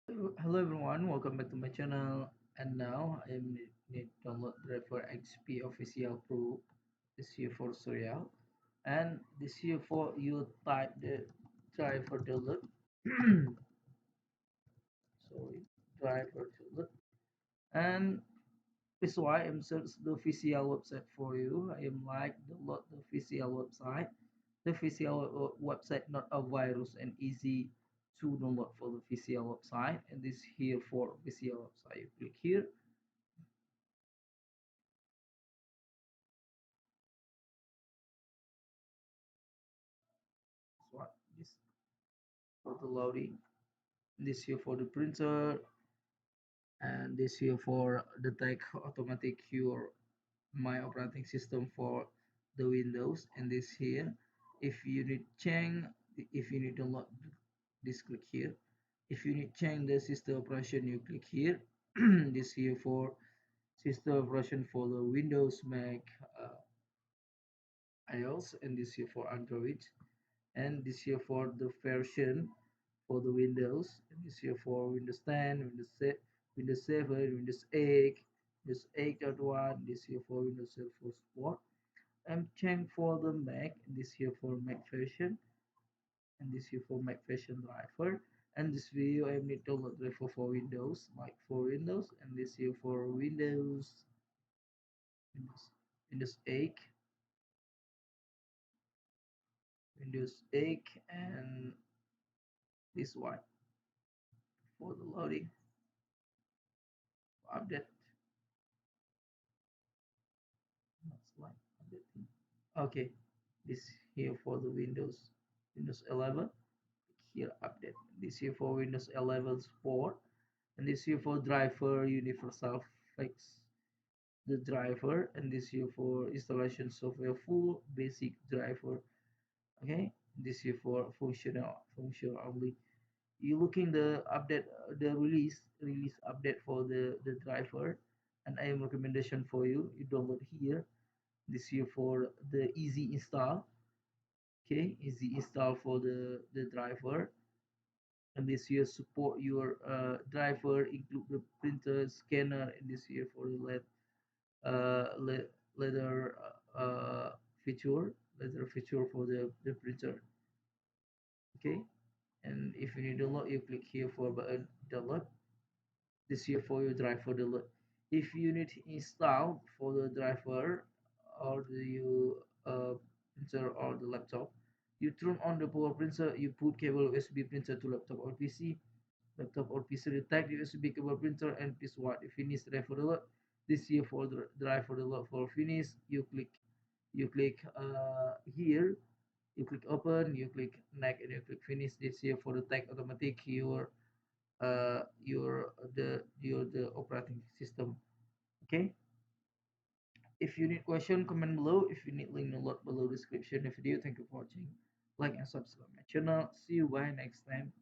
Hello everyone, welcome back to my channel. And now I need to download driver XP official pro this year for Surreal. And this year for you type the driver download. Sorry, driver download. And this is why I'm search the official website for you. I am like download the official website. The official website not a virus and easy to download for the official website. And this here for official website. You click here. What this for the loading, this here for the printer, and this here for the tech automatic your my operating system for the Windows. And this here if you need change, if you need to load this, click here. If you need change the system operation, you click here. This here for system operation for the Windows, Mac, iOS, and this here for Android. And this here for the version for the Windows, and this here for Windows 10, Windows 7, Windows 8, Windows 8.1. This here for Windows 7 for support. I'm checking for the Mac, and this here for Mac version, and this here for Mac version driver. And this video I need to load driver for Windows, like for Windows, and this here for Windows 8, Windows 8, and this one for the loading update. That's like updating. Okay, this here for the Windows 11. Here update. This here for Windows 11 support, and this here for driver universal fix the driver, and this here for installation software full basic driver. Okay, this here for functional only. You looking the update, the release update for the driver, and I am recommendation for you. You download here. This here for the easy install. Okay, easy install for the driver. And this here support your driver include the printer scanner, and this here for the leather feature, for the printer. Okay, and if you need download, you click here for button download. This here for your driver download. If you need to install for the driver or the printer or the laptop, you turn on the power printer, you put cable USB printer to laptop or PC. Laptop or PC detect USB cable printer and piece what you finish drive for the load. This here for the drive for the load for finish. You click here, you click open, you click next, and you click finish. This here for the tag automatic your the operating system. Okay, if you need question, comment below. If you need link, download below description the video. Thank you for watching. Like and subscribe my channel. See you bye next time.